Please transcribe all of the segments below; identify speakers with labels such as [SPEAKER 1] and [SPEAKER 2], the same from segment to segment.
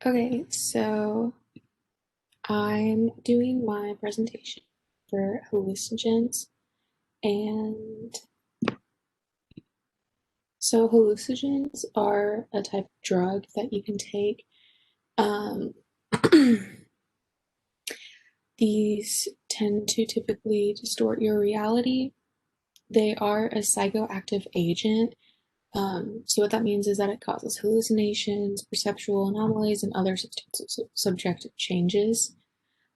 [SPEAKER 1] Okay, so I'm doing my presentation for hallucinogens, and so hallucinogens are a type of drug that you can take. Um, these tend to typically distort your reality. They are a psychoactive agent. So what that means is that it causes hallucinations, perceptual anomalies, and other subjective changes.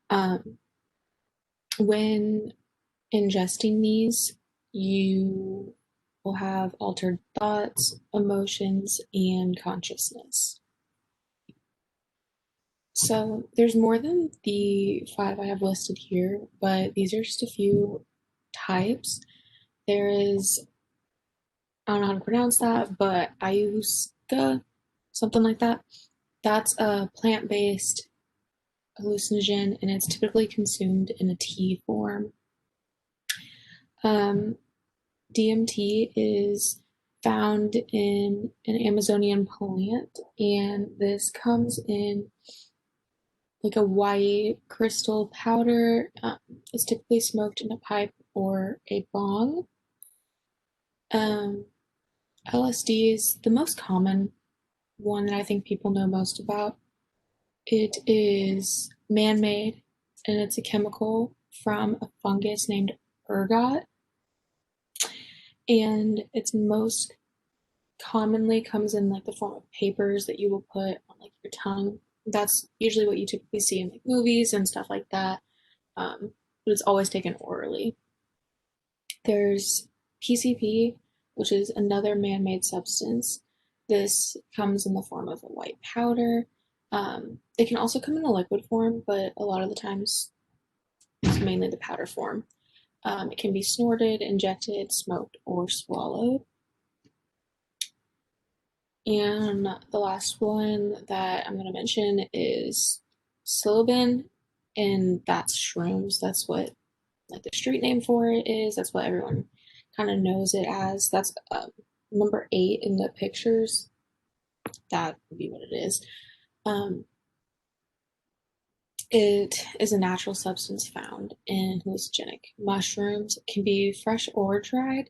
[SPEAKER 1] Um, when ingesting these, you will have altered thoughts, emotions, and consciousness. So there's more than the five I have listed here, but these are just a few types. There is, I don't know how to pronounce that, but ayahuasca, something like that. That's a plant-based hallucinogen, and it's typically consumed in a tea form. Um, DMT is found in an Amazonian plant, and this comes in like a white crystal powder. It's typically smoked in a pipe or a bong. Um, LSD is the most common one that I think people know most about. It is man made, and it's a chemical from a fungus named ergot, and it's most commonly comes in like the form of papers that you will put on like your tongue. That's usually what you typically see in like movies and stuff like that. But it's always taken orally. There's PCP, which is another man-made substance. This comes in the form of a white powder. It can also come in a liquid form, but a lot of the times it's mainly the powder form. It can be snorted, injected, smoked, or swallowed. And the last one that I'm going to mention is psilocybin, and that's shrooms. That's what like the street name for it is. That's what everyone kind of knows it as. That's number 8 in the pictures. That would be what it is. Um, it is a natural substance found in hallucinogenic mushrooms. It can be fresh or dried,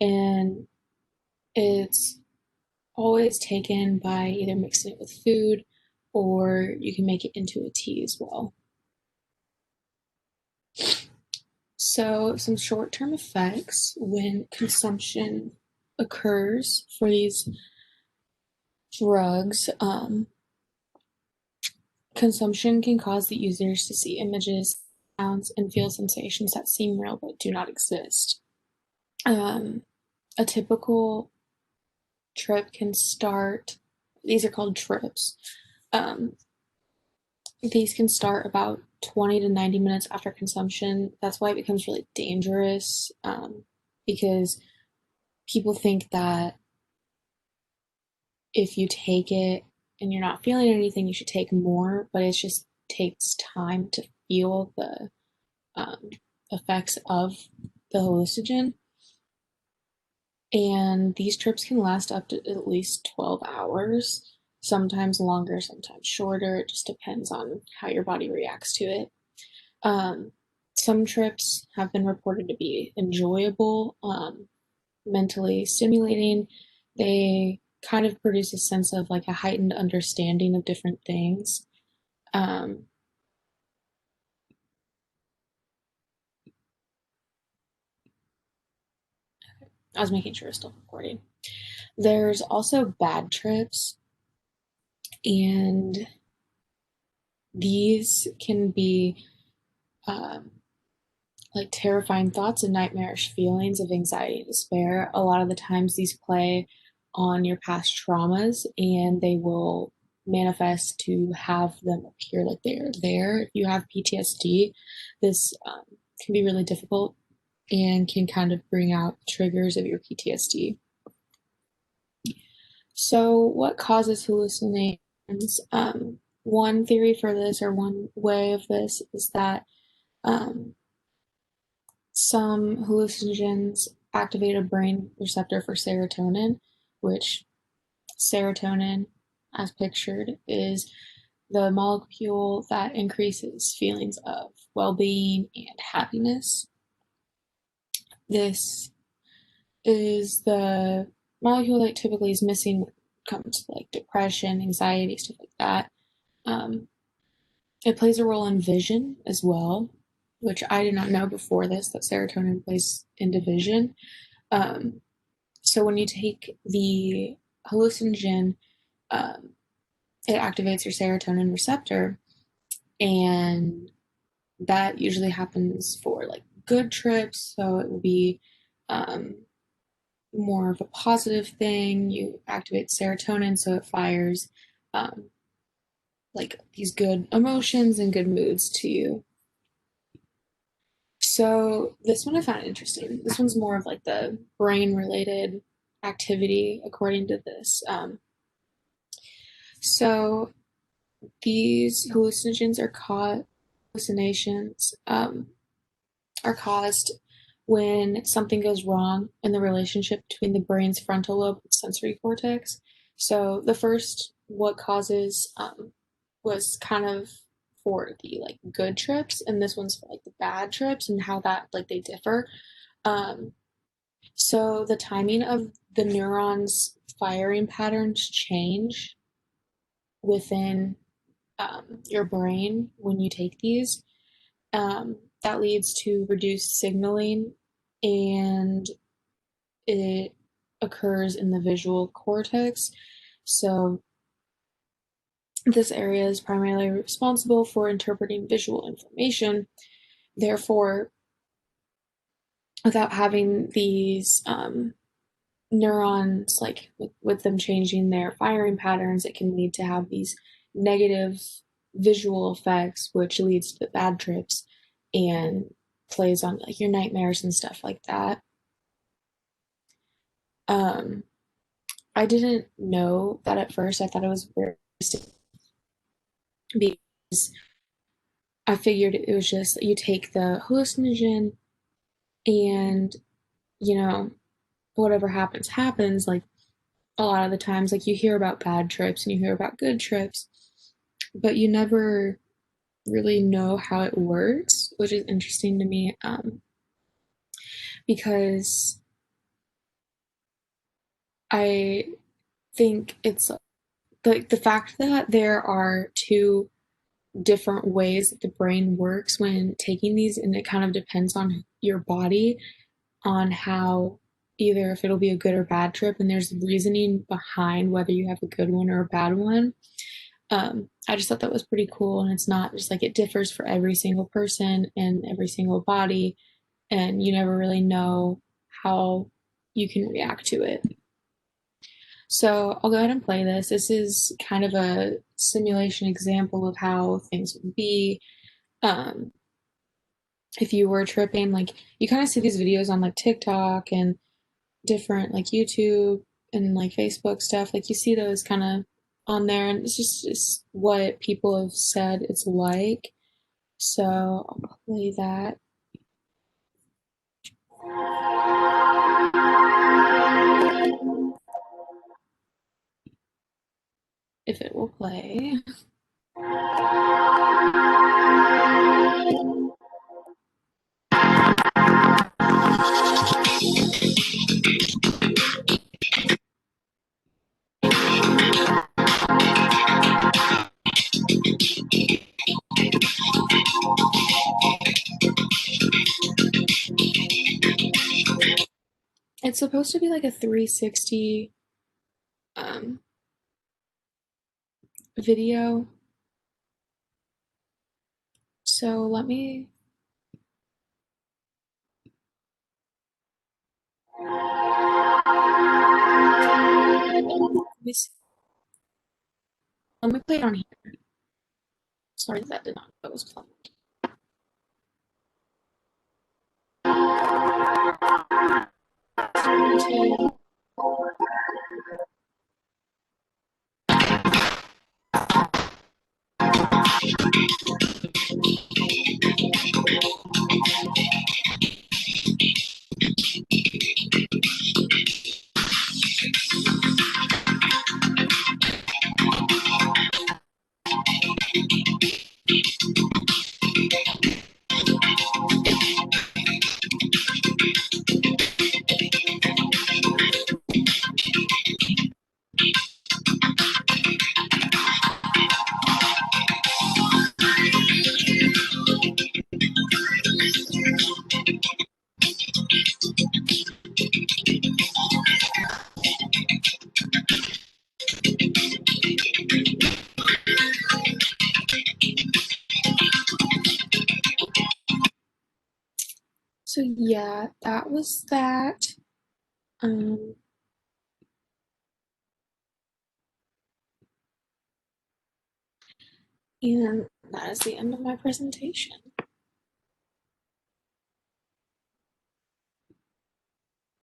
[SPEAKER 1] and it's always taken by either mixing it with food or you can make it into a tea as well. So, some short term effects when consumption occurs for these drugs. Consumption can cause the users to see images, sounds, and feel sensations that seem real but do not exist. Um, a typical trip can start, these are called trips. Um, these can start about 20 to 90 minutes after consumption. That's why it becomes really dangerous, because people think that if you take it and you're not feeling anything, you should take more, but it just takes time to feel the um, effects of the hallucinogen. And these trips can last up to at least 12 hours, sometimes longer, sometimes shorter. It just depends on how your body reacts to it. Um, some trips have been reported to be enjoyable, mentally stimulating. They kind of produce a sense of like a heightened understanding of different things. Um, I was making sure it's still recording. There's also bad trips, and these can be um, like terrifying thoughts and nightmarish feelings of anxiety and despair. A lot of the times, these play on your past traumas and they will manifest to have them appear like they're there. If you have PTSD, this can be really difficult and can kind of bring out triggers of your PTSD. So, what causes hallucinations? One theory for this, or one way of this, is that um, some hallucinogens activate a brain receptor for serotonin, which serotonin, as pictured, is the molecule that increases feelings of well-being and happiness. This is the molecule that typically is missing when it comes to like depression, anxiety, stuff like that. Um, it plays a role in vision as well, which I did not know before this, that serotonin plays into vision. Um, so when you take the hallucinogen, um, it activates your serotonin receptor, and that usually happens for like good trips. So it will be um, more of a positive thing. You activate serotonin, so it fires um, like these good emotions and good moods to you. So this one I found interesting. This one's more of like the brain related activity according to this. So these hallucinations are caused when something goes wrong in the relationship between the brain's frontal lobe and sensory cortex. So the first, what causes, was kind of for the like good trips, and this one's for like the bad trips and how that like they differ. Um, so the timing of the neurons' firing patterns change within your brain when you take these. That leads to reduced signaling, and it occurs in the visual cortex. So, this area is primarily responsible for interpreting visual information. Therefore, without having these neurons, like with them changing their firing patterns, it can lead to have these negative visual effects, which leads to the bad trips and plays on like your nightmares and stuff like that. Um, I didn't know that at first. I thought it was weird because I figured it was just that you take the hallucinogen and, you know, whatever happens, happens. Like a lot of the times, like you hear about bad trips and you hear about good trips, but you never really know how it works, which is interesting to me, because I think it's the fact that there are two different ways that the brain works when taking these, and it kind of depends on your body on how, either if it'll be a good or bad trip, and there's reasoning behind whether you have a good one or a bad one. I just thought that was pretty cool, and it's not just like it differs for every single person and every single body, and you never really know how you can react to it. So I'll go ahead and play this. This is kind of a simulation example of how things would be um, if you were tripping. Like you kind of see these videos on like TikTok and different like YouTube and like Facebook stuff. Like you see those kind of on there, and it's what people have said it's like. So I'll play that if it will play. It's supposed to be like a 360 um, video. So let me play it on here. Sorry, that did not that was planned. So yeah, that was that. Um, and that is the end of my presentation.